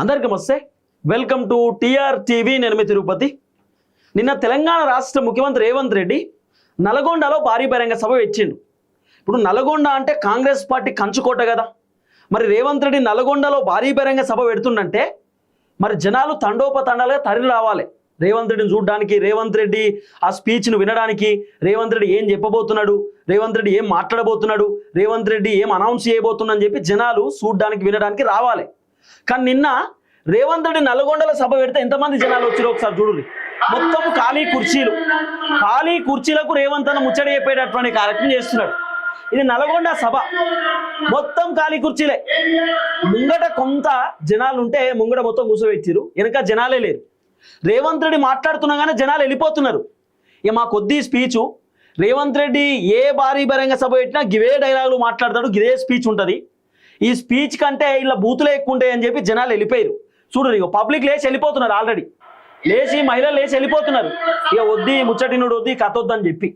అందరికీ నమస్తే. Welcome to TR TV. నేను మీ తిరుపతి. నిన్న తెలంగాణ రాష్ట్ర ముఖ్యమంత్రి రేవంత్ రెడ్డి నల్గొండలో భారీ బహిరంగ సభ పెట్టిండు. ఇప్పుడు నల్గొండ అంటే కాంగ్రెస్ పార్టీ కంచుకోట కదా. మరి రేవంత్ రెడ్డి నల్గొండలో భారీ బహిరంగ సభ పెడుతుండంటే మరి జనాలు తండోపతండాలుగా తరలి రావాలి రేవంత్ రెడ్డిని చూడడానికి, రేవంత్ రెడ్డి ఆ స్పీచ్ను వినడానికి, రేవంత్ రెడ్డి ఏం చెప్పబోతున్నాడు, రేవంత్ రెడ్డి ఏం మాట్లాడబోతున్నాడు, రేవంత్ రెడ్డి ఏం అనౌన్స్ చేయబోతున్నాడని చెప్పి జనాలు చూడడానికి వినడానికి రావాలి. కానీ నిన్న రేవంత్ రెడ్డి నల్గొండల సభ పెడితే ఎంతమంది జనాలు వచ్చారో ఒకసారి చూడండి. మొత్తం ఖాళీ కుర్చీలకు రేవంత్ అన్న ముచ్చట చెప్పేటటువంటి కార్యక్రమం చేస్తున్నాడు. ఇది నల్గొండ సభ, మొత్తం ఖాళీ కుర్చీలే. ముంగట కొంత జనాలు ఉంటే ముంగట మొత్తం కూర్చోబెట్టిరు, వెనక జనాలే లేరు. రేవంత్ రెడ్డి మాట్లాడుతున్నాగానే జనాలు వెళ్ళిపోతున్నారు. ఇక మా కొద్ది స్పీచు రేవంత్ రెడ్డి ఏ భారీ బహిరంగ సభ పెట్టినా గివే డైలాగులు మాట్లాడతాడు, గిదే స్పీచ్ ఉంటుంది. ఈ స్పీచ్ కంటే ఇలా బూతులే ఎక్కువ ఉంటాయని చెప్పి జనాలు వెళ్ళిపోయారు. చూడు, ఇక పబ్లిక్ లేచి వెళ్ళిపోతున్నారు, ఆల్రెడీ లేచి మహిళలు లేచి వెళ్ళిపోతున్నారు. ఇక వద్ది ముచ్చటినుడు వద్ది కథ వద్దని చెప్పి.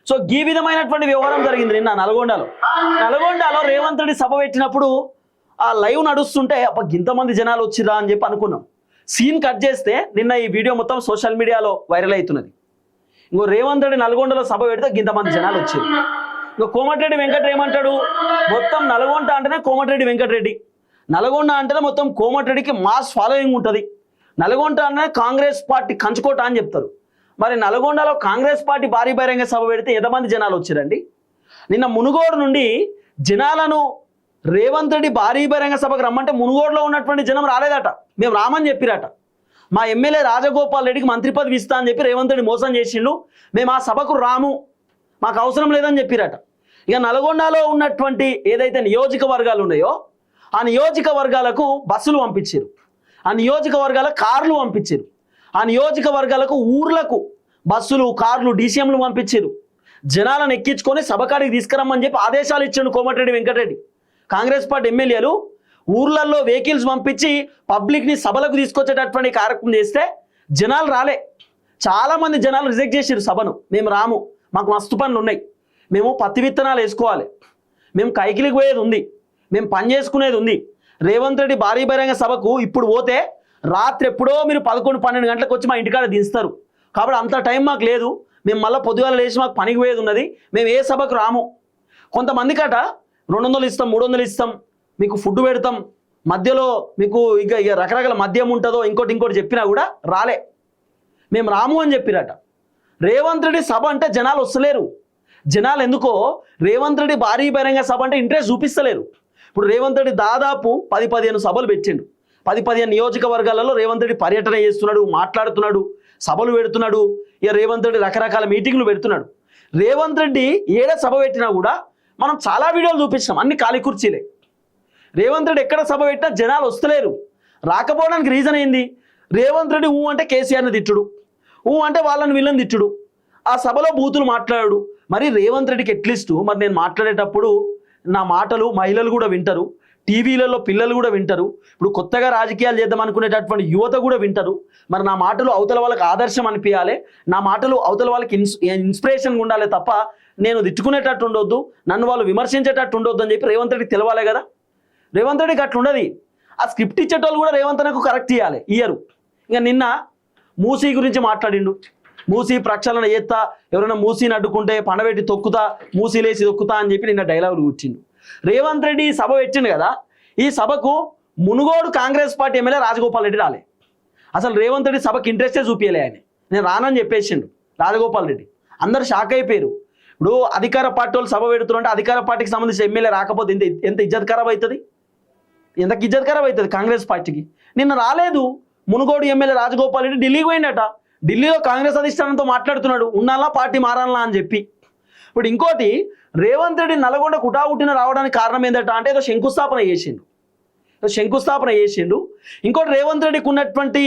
సో ఈ విధమైనటువంటి వ్యవహారం జరిగింది నిన్న నల్గొండలో రేవంత్ రెడ్డి సభ పెట్టినప్పుడు ఆ లైవ్ నడుస్తుంటే అప్ప ఇంతమంది జనాలు వచ్చిరా అని చెప్పి అనుకున్నాం. సీన్ కట్ చేస్తే నిన్న ఈ వీడియో మొత్తం సోషల్ మీడియాలో వైరల్ అవుతున్నది. ఇంకో రేవంత్ రెడ్డి నల్గొండలో సభ పెడితే ఇంతమంది జనాలు వచ్చారు. ఇంకా కోమటిరెడ్డి వెంకటరెడ్డి ఏమంటాడు, మొత్తం నల్గొండ అంటేనే కోమటిరెడ్డి వెంకటరెడ్డి, నల్గొండ అంటేనే మొత్తం కోమటిరెడ్డికి మాస్ ఫాలోయింగ్ ఉంటుంది, నల్గొండ అంటే కాంగ్రెస్ పార్టీ కంచుకోట అని చెప్తారు. మరి నల్గొండలో కాంగ్రెస్ పార్టీ భారీ బహిరంగ సభ పెడితే ఎంతమంది జనాలు వచ్చారండి. నిన్న మునుగోడు నుండి జనాలను రేవంత్ రెడ్డి భారీ బహిరంగ సభకు రమ్మంటే మునుగోడులో ఉన్నటువంటి జనం రాలేదట, మేము రామని చెప్పిరట. మా ఎమ్మెల్యే రాజగోపాల్ రెడ్డికి మంత్రి పదవి ఇస్తా అని చెప్పి రేవంత్ రెడ్డి మోసం చేసిండు, మేము ఆ సభకు రాము, మాకు అవసరం లేదని చెప్పిరట. ఇక నల్గొండలో ఉన్నటువంటి ఏదైతే నియోజకవర్గాలు ఉన్నాయో ఆ నియోజకవర్గాలకు బస్సులు పంపించారు, ఆ నియోజకవర్గాల కార్లు పంపించారు, ఆ నియోజకవర్గాలకు ఊర్లకు బస్సులు కార్లు డీసీఎంలు పంపించారు. జనాలను ఎక్కించుకొని సభకాడికి తీసుకురమ్మని చెప్పి ఆదేశాలు ఇచ్చాడు కోమటిరెడ్డి వెంకటరెడ్డి. కాంగ్రెస్ పార్టీ ఎమ్మెల్యేలు ఊర్లలో వెహికల్స్ పంపించి పబ్లిక్ని సభలకు తీసుకొచ్చేటటువంటి కార్యక్రమం చేస్తే జనాలు రాలే. చాలామంది జనాలు రిజెక్ట్ చేసారు సభను, మేము రాము, మాకు మస్తు పనులు ఉన్నాయి, మేము పత్తి విత్తనాలు వేసుకోవాలి, మేము కైకిలికి పోయేది ఉంది, మేము పని చేసుకునేది ఉంది. రేవంత్ రెడ్డి భారీ బహిరంగ సభకు ఇప్పుడు పోతే రాత్రి ఎప్పుడో మీరు 11-12 గంటలకు వచ్చి మా ఇంటికాడ దించుతారు, కాబట్టి అంత టైం మాకు లేదు, మేము మళ్ళీ పొద్దుగాల లేచి మాకు పనికి పోయేది ఉన్నది, మేము ఏ సభకు రాము. కొంతమందికట 200 ఇస్తాం, 300 ఇస్తాం, మీకు ఫుడ్ పెడతాం, మధ్యలో మీకు ఇక రకరకాల మద్యం ఉంటుందో ఇంకోటి చెప్పినా కూడా రాలే, మేము రాము అని చెప్పిరట. రేవంత్ రెడ్డి సభ అంటే జనాలు వస్తలేరు. జనాలు ఎందుకో రేవంత్ రెడ్డి భారీ బహిరంగ సభ అంటే ఇంట్రెస్ట్ చూపిస్తలేరు. ఇప్పుడు రేవంత్ రెడ్డి దాదాపు 10-15 సభలు పెట్టిండు, 10-15 నియోజకవర్గాలలో రేవంత్ రెడ్డి పర్యటన చేస్తున్నాడు, మాట్లాడుతున్నాడు, సభలు పెడుతున్నాడు. ఇక రేవంత్ రెడ్డి రకరకాల మీటింగ్లు పెడుతున్నాడు. రేవంత్ రెడ్డి ఏడ సభ పెట్టినా కూడా మనం చాలా వీడియోలు చూపించాం, అన్ని ఖాళీ కుర్చీలే. రేవంత్ రెడ్డి ఎక్కడ సభ పెట్టినా జనాలు వస్తలేరు. రాకపోవడానికి రీజన్ ఏంది? రేవంత్ రెడ్డి అంటే కేసీఆర్ని తిట్టుడు, అంటే వాళ్ళని వీళ్ళని తిట్టుడు, ఆ సభలో బూతులు మాట్లాడు. మరి రేవంత్ రెడ్డికి అట్లీస్ట్ మరి నేను మాట్లాడేటప్పుడు నా మాటలు మహిళలు కూడా వింటారు, టీవీలలో పిల్లలు కూడా వింటారు, ఇప్పుడు కొత్తగా రాజకీయాలు చేద్దాం అనుకునేటటువంటి యువత కూడా వింటారు. మరి నా మాటలు అవతల వాళ్ళకి ఆదర్శం అనిపించాలి, నా మాటలు అవతల వాళ్ళకి ఇన్స్పిరేషన్గా ఉండాలి తప్ప నేను తిట్టుకునేటట్టు ఉండొద్దు, నన్ను వాళ్ళు విమర్శించేటట్టు ఉండొద్దు అని చెప్పి రేవంత్ రెడ్డికి తెలవాలి కదా. రేవంత్ రెడ్డికి అట్లా ఉండదు. ఆ స్క్రిప్ట్ ఇచ్చేటోళ్ళు కూడా రేవంత్ అన్నకు కరెక్ట్ ఇవ్వాలి, ఇయ్యరు. ఇక నిన్న మూసీ గురించి మాట్లాడిండు, మూసీ ప్రక్షాళన చేస్తా, ఎవరైనా మూసీని అడ్డుకుంటే పండబెట్టి తొక్కుతా, మూసీలేసి తొక్కుతా అని చెప్పి నిన్న డైలాగులు కూర్చిండు. రేవంత్ రెడ్డి సభ పెట్టిండు కదా, ఈ సభకు మునుగోడు కాంగ్రెస్ పార్టీ ఎమ్మెల్యే రాజగోపాల్ రెడ్డి రాలే. అసలు రేవంత్ రెడ్డి సభకి ఇంట్రెస్టే చూపించలే, ఆయన నేను రానని చెప్పేసిండు రాజగోపాల్ రెడ్డి. అందరు షాక్ అయిపోయారు. ఇప్పుడు అధికార పార్టీ వాళ్ళు సభ పెడుతున్నారంటే అధికార పార్టీకి సంబంధించిన ఎమ్మెల్యే రాకపోతే ఎంత ఇజ్జత్ ఖరాబ్ అవుతుంది, ఎంతకి ఇజ్జత్ ఖరాబ్ అవుతుంది కాంగ్రెస్ పార్టీకి. నిన్న రాలేదు మునుగోడు ఎమ్మెల్యే రాజగోపాల్ రెడ్డి, ఢిల్లీకి పోయిండట. ఢిల్లీలో కాంగ్రెస్ అధిష్టానంతో మాట్లాడుతున్నాడు, ఉన్నాలా పార్టీ మారాలా అని చెప్పి. ఇప్పుడు ఇంకోటి, రేవంత్ రెడ్డి నల్గొండ కుటావుటిన రావడానికి కారణం ఏంటంట అంటే ఏదో శంకుస్థాపన చేసిండు. ఇంకోటి రేవంత్ రెడ్డికి ఉన్నటువంటి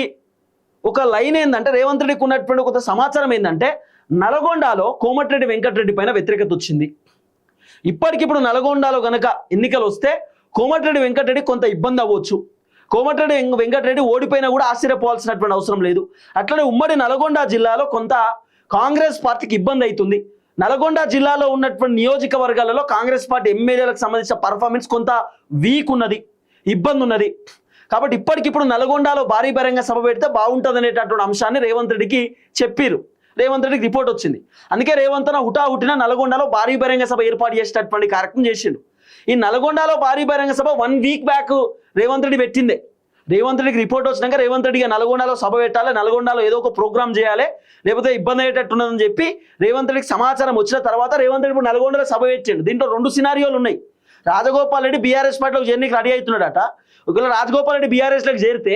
ఒక లైన్ ఏంటంటే, రేవంత్ రెడ్డికి ఉన్నటువంటి ఒక సమాచారం ఏంటంటే, నల్గొండలో కోమటిరెడ్డి వెంకటరెడ్డి పైన వ్యతిరేకత వచ్చింది. ఇప్పటికిప్పుడు నల్గొండలో కనుక ఎన్నికలు వస్తే కోమటిరెడ్డి వెంకటరెడ్డి కొంత ఇబ్బంది అవ్వచ్చు. కోమటిరెడ్డి వెంకటరెడ్డి ఓడిపోయినా కూడా ఆశ్చర్యపోవాల్సినటువంటి అవసరం లేదు. అట్లనే ఉమ్మడి నల్గొండ జిల్లాలో కొంత కాంగ్రెస్ పార్టీకి ఇబ్బంది అవుతుంది. నల్గొండ జిల్లాలో ఉన్నటువంటి నియోజకవర్గాలలో కాంగ్రెస్ పార్టీ ఎమ్మెల్యేలకు సంబంధించిన పర్ఫార్మెన్స్ కొంత వీక్ ఉన్నది, ఇబ్బంది ఉన్నది. కాబట్టి ఇప్పటికిప్పుడు నల్గొండలో భారీ బహిరంగ సభ పెడితే బాగుంటుంది అనేటటువంటి అంశాన్ని రేవంత్ రెడ్డికి చెప్పారు. రేవంత్ రెడ్డికి రిపోర్ట్ వచ్చింది. అందుకే రేవంత్ హుటాహుటిన నల్గొండలో భారీ బహిరంగ సభ ఏర్పాటు చేసేటటువంటి కార్యక్రమం చేసిండు. ఈ నల్గొండలో భారీ బహిరంగ సభ 1 వీక్ బ్యాక్ రేవంత్ రెడ్డి పెట్టిందే. రేవంత్ రెడ్డికి రిపోర్ట్ వచ్చినాక రేవంత్ రెడ్డిగా నల్గొండలో సభ పెట్టాలి, నల్గొండలో ఏదో ఒక ప్రోగ్రామ్ చేయాలి, లేకపోతే ఇబ్బంది అయ్యేటట్టున్నదని చెప్పి రేవంత్ రెడ్డికి సమాచారం వచ్చిన తర్వాత రేవంత్ రెడ్డి ఇప్పుడు నల్గొండలో సభ పెట్టిండు. దీంట్లో 2 సినారియోలు ఉన్నాయి. రాజగోపాల్ రెడ్డి బీఆర్ఎస్ పార్టీలోకి చేరడానికి రెడీ అవుతున్నాడట. ఒకవేళ రాజగోపాల్ రెడ్డి బీఆర్ఎస్లోకి చేరితే,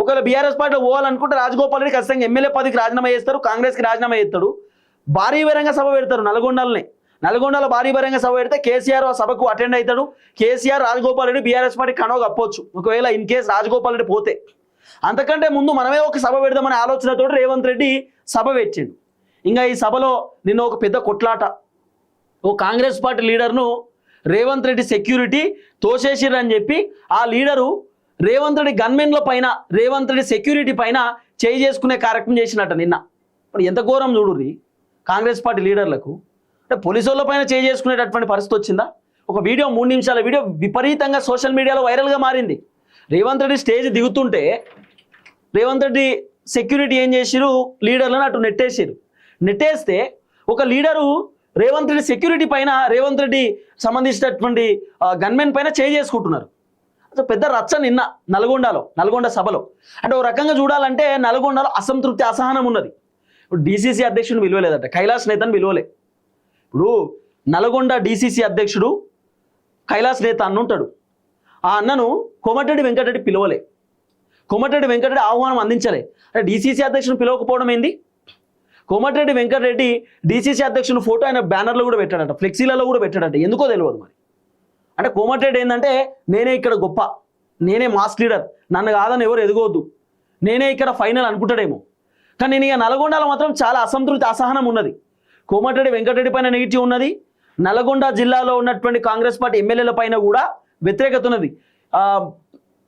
ఒకవేళ బీఆర్ఎస్ పార్టీలో పోవాలనుకుంటే రాజగోపాల్ రెడ్డి ఖచ్చితంగా ఎమ్మెల్యే పదవికి రాజీనామా చేస్తారు, కాంగ్రెస్కి రాజీనామా చేస్తాడు. భారీ బహిరంగ సభ పెడతారు నల్గొండలో భారీ బహిరంగ సభ పెడితే కేసీఆర్ ఆ సభకు అటెండ్ అవుతాడు. కేసీఆర్ రాజగోపాల్ రెడ్డి బీఆర్ఎస్ పార్టీ కనో కప్పొచ్చు ఒకవేళ ఇన్ కేసు రాజగోపాల్ రెడ్డి పోతే. అంతకంటే ముందు మనమే ఒక సభ పెడదామనే ఆలోచనతో రేవంత్ రెడ్డి సభ పెట్టిండు. ఇంకా ఈ సభలో నిన్న ఒక పెద్ద కొట్లాట. ఓ కాంగ్రెస్ పార్టీ లీడర్ను రేవంత్ రెడ్డి సెక్యూరిటీ తోసేసిరని చెప్పి ఆ లీడరు రేవంత్ రెడ్డి గన్మెన్ల పైన, రేవంత్ రెడ్డి సెక్యూరిటీ పైన చేయి చేసుకునే కార్యక్రమం చేసినట్ట నిన్న. ఇప్పుడు ఎంత ఘోరం చూడుర్రి కాంగ్రెస్ పార్టీ లీడర్లకు. అంటే పోలీసు వాళ్ళ పైన చేయి చేసుకునేటటువంటి పరిస్థితి వచ్చిందా? ఒక వీడియో 3 నిమిషాల వీడియో విపరీతంగా సోషల్ మీడియాలో వైరల్గా మారింది. రేవంత్ రెడ్డి స్టేజ్ దిగుతుంటే రేవంత్ రెడ్డి సెక్యూరిటీ ఏం చేసిరు, లీడర్లను అటు నెట్టేస్తే ఒక లీడరు రేవంత్ రెడ్డి సెక్యూరిటీ పైన, రేవంత్ రెడ్డి సంబంధించినటువంటి గన్మెన్ పైన చేయి చేసుకుంటున్నారు. అసలు పెద్ద రచ్చ నిన్న నల్గొండ సభలో. అంటే ఒక రకంగా చూడాలంటే నల్గొండలో అసంతృప్తి, అసహనం ఉన్నది. ఇప్పుడు డీసీసీ అధ్యక్షుడిని పిలవలేదట, కైలాస్ నేతను పిలవలే. ఇప్పుడు నల్గొండ డీసీసీ అధ్యక్షుడు కైలాస్ నేత అన్న ఉంటాడు. ఆ అన్నను కోమటిరెడ్డి వెంకటరెడ్డి పిలవలే. కోమటిరెడ్డి వెంకటరెడ్డి ఆహ్వానం అందించలే. అంటే డీసీసీ అధ్యక్షుడు పిలవకపోవడం ఏంది? కోమటిరెడ్డి వెంకటరెడ్డి డీసీసీ అధ్యక్షుని ఫోటో ఆయన బ్యానర్లో కూడా పెట్టాడట, ఫ్లెక్సీలలో కూడా పెట్టాడట. ఎందుకో తెలియదు మరి. అంటే కోమటిరెడ్డి ఏంటంటే నేనే ఇక్కడ గొప్ప, నేనే మాస్ లీడర్, నన్ను కాదని ఎవరు ఎదుగవద్దు, నేనే ఇక్కడ ఫైనల్ అనుకుంటాడేమో. కానీ నేను ఇక నల్గొండలో మాత్రం చాలా అసంతృప్తి, అసహనం ఉన్నది. కోమటిరెడ్డి వెంకటరెడ్డి పైన నెగిటివ్ ఉన్నది. నల్గొండ జిల్లాలో ఉన్నటువంటి కాంగ్రెస్ పార్టీ ఎమ్మెల్యేల పైన కూడా వ్యతిరేకత ఉన్నది.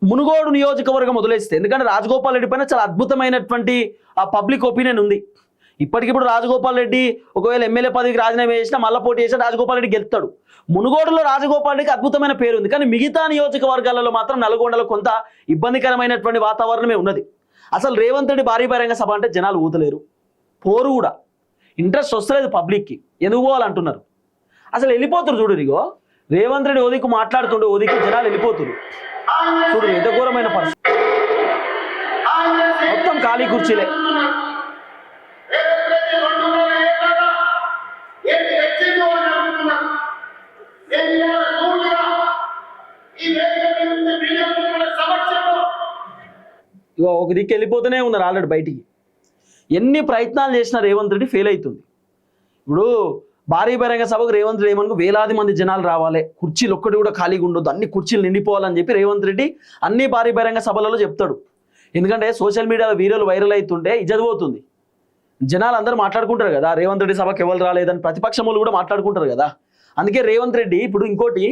మునుగోడు నియోజకవర్గం వదిలేస్తే, ఎందుకంటే రాజగోపాల్ రెడ్డి పైన చాలా అద్భుతమైనటువంటి పబ్లిక్ ఒపీనియన్ ఉంది. ఇప్పటికిప్పుడు రాజగోపాల్ రెడ్డి ఒకవేళ ఎమ్మెల్యే పదవికి రాజీనామా చేసినా మళ్ళీ పోటీ చేసినా రాజగోపాల్ రెడ్డి గెలుస్తాడు. మునుగోడులో రాజగోపాల్ రెడ్డికి అద్భుతమైన పేరు ఉంది. కానీ మిగతా నియోజకవర్గాలలో మాత్రం నల్గొండలో కొంత ఇబ్బందికరమైనటువంటి వాతావరణమే ఉన్నది. అసలు రేవంత్ రెడ్డి భారీ బహిరంగ సభ అంటే జనాలు ఊతలేరు, పోరు కూడా. ఇంట్రెస్ట్ వస్తలేదు పబ్లిక్కి, ఎందుకు పోవాలంటున్నారు. అసలు వెళ్ళిపోతురు చూడు. ఇగో రేవంత్ రెడ్డి ఓదికు మాట్లాడుతుండే ఓదికి జనాలు వెళ్ళిపోతురు చూడు. ఎంత ఘోరమైన పరిస్థితి. మొత్తం ఖాళీ కుర్చీలే. ఇగో ఒక దిక్కు వెళ్ళిపోతూనే ఉన్నారు ఆల్రెడీ బయటికి. ఎన్ని ప్రయత్నాలు చేసినా రేవంత్ రెడ్డి ఫెయిల్ అవుతుంది. ఇప్పుడు భారీ బహిరంగ సభకు రేవంత్ రెడ్డి ఏమనుకో వేలాది మంది జనాలు రావాలి, కుర్చీలు ఒక్కటి కూడా ఖాళీగా ఉండొద్దు, అన్ని కుర్చీలు నిండిపోవాలని చెప్పి రేవంత్ రెడ్డి అన్ని భారీ బహిరంగ సభలలో చెప్తాడు. ఎందుకంటే సోషల్ మీడియాలో వీడియోలు వైరల్ అవుతుంటే ఇజ్జత్ పోతుంది. జనాలు అందరూ మాట్లాడుకుంటారు కదా, రేవంత్ రెడ్డి సభకు ఎవరు రాలేదని ప్రతిపక్షములు కూడా మాట్లాడుకుంటారు కదా. అందుకే రేవంత్ రెడ్డి ఇప్పుడు ఇంకోటి,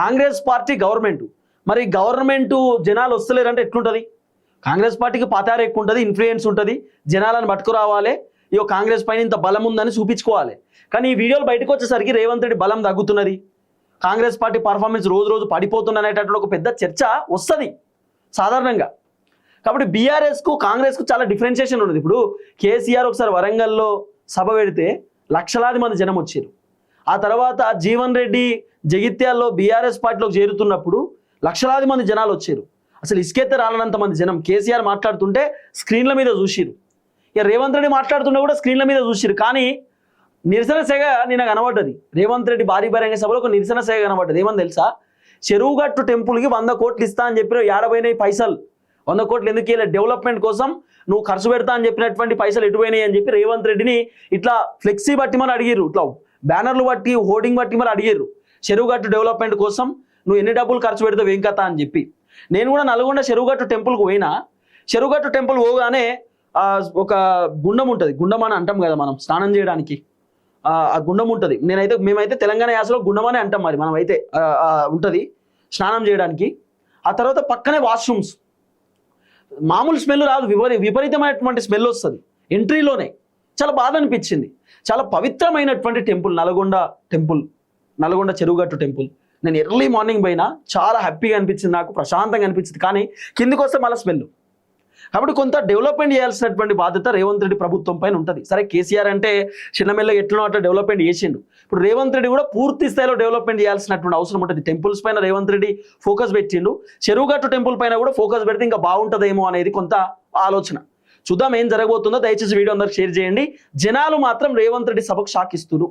కాంగ్రెస్ పార్టీ గవర్నమెంట్, మరి గవర్నమెంట్ జనాలు వస్తలేరంటే ఎట్లుంటుంది? కాంగ్రెస్ పార్టీకి పతారు ఎక్కువ ఉంటుంది, ఇన్ఫ్లుయెన్స్ ఉంటుంది, జనాలను పట్టుకురావాలి, ఇక కాంగ్రెస్ పైన ఇంత బలం ఉందని చూపించుకోవాలి. కానీ ఈ వీడియోలు బయటకు వచ్చేసరికి రేవంత్ రెడ్డి బలం తగ్గుతున్నది, కాంగ్రెస్ పార్టీ పర్ఫార్మెన్స్ రోజు రోజు పడిపోతుంది అనేటటువంటి ఒక పెద్ద చర్చ వస్తుంది సాధారణంగా. కాబట్టి బీఆర్ఎస్కు కాంగ్రెస్కు చాలా డిఫరెన్షియేషన్ ఉన్నది. ఇప్పుడు కేసీఆర్ ఒకసారి వరంగల్లో సభ పెడితే లక్షలాది మంది జనం వచ్చారు. ఆ తర్వాత జీవన్ రెడ్డి జగిత్యాల్లో బీఆర్ఎస్ పార్టీలోకి చేరుతున్నప్పుడు లక్షలాది మంది జనాలు వచ్చారు. అసలు ఇసుకెత్తే రాలనంత మంది జనం. కేసీఆర్ మాట్లాడుతుంటే స్క్రీన్ల మీద చూసిరు, ఇక రేవంత్ రెడ్డి మాట్లాడుతుంటే కూడా స్క్రీన్ల మీద చూసిరు. కానీ నిరసన సేగ నిన్న కనబడ్డది. రేవంత్ రెడ్డి భారీ బహిరంగ సభలో ఒక నిరసన సేగ కనబడ్డది. ఏమని తెలుసా? చెరువుగట్టు టెంపుల్కి 100 కోట్లు ఇస్తా అని చెప్పిన, ఏడబోయినాయి పైసలు? 100 కోట్లు ఎందుకు ఇలా? డెవలప్మెంట్ కోసం నువ్వు ఖర్చు పెడతా అని చెప్పినటువంటి పైసలు ఎటుపోయినాయి అని చెప్పి రేవంత్ రెడ్డిని ఇట్లా ఫ్లెక్సీ బట్టి మరి అడిగిర్రు, ఇట్లా బ్యానర్లు బట్టి హోర్డింగ్ బట్టి మరి అడిగిర్రు, చెరువుగట్టు డెవలప్మెంట్ కోసం నువ్వు ఎన్ని డబ్బులు ఖర్చు పెడతావు ఏం కథ అని చెప్పి. నేను కూడా నల్గొండ చెరువుగట్టు టెంపుల్కి పోయినా. చెరువుగట్టు టెంపుల్ పోగానే ఒక గుండం ఉంటుంది, గుండం అని అంటాం కదా మనం స్నానం చేయడానికి, ఆ గుండం ఉంటుంది. మేమైతే తెలంగాణ యాసలో గుండం అని అంటాం, మరి మనం అయితే ఉంటుంది స్నానం చేయడానికి. ఆ తర్వాత పక్కనే వాష్రూమ్స్, మామూలు స్మెల్ రాదు, విపరీతమైనటువంటి స్మెల్ వస్తుంది ఎంట్రీలోనే. చాలా బాధ అనిపించింది. చాలా పవిత్రమైనటువంటి టెంపుల్ నల్గొండ చెరువుగట్టు టెంపుల్. నేను ఎర్లీ మార్నింగ్ పోయినా చాలా హ్యాపీగా అనిపించింది, నాకు ప్రశాంతంగా అనిపించింది. కానీ కిందికి వస్తే మళ్ళీ స్మెల్. కాబట్టి కొంత డెవలప్మెంట్ చేయాల్సినటువంటి బాధ్యత రేవంత్ రెడ్డి ప్రభుత్వం పైన ఉంటుంది. సరే కేసీఆర్ అంటే చిన్నమెల్లగా ఎట్లనో అట్లా డెవలప్మెంట్ చేసిండు. ఇప్పుడు రేవంత్ రెడ్డి కూడా పూర్తి స్థాయిలో డెవలప్మెంట్ చేయాల్సినటువంటి అవసరం ఉంటుంది. టెంపుల్స్ పైన రేవంత్ రెడ్డి ఫోకస్ పెట్టిండు, చెరువుగట్టు టెంపుల్ పైన కూడా ఫోకస్ పెడితే ఇంకా బాగుంటుందేమో అనేది కొంత ఆలోచన. చూద్దాం ఏం జరగబోతుందో. దయచేసి వీడియో అందరికి షేర్ చేయండి. జనాలు మాత్రం రేవంత్ రెడ్డి సభకు షాక్ ఇస్తున్నారు,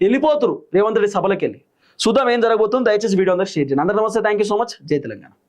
వెళ్ళిపోతురు రేవంత్ రెడ్డి సభలకు వెళ్ళి. చూద్దాం ఏం జరగబోతుందో. దయచేసి వీడియో అందరికి షేర్ చేయండి. అందరూ నమస్తే, థ్యాంక్ యూ సో మచ్. జై తెలంగాణ.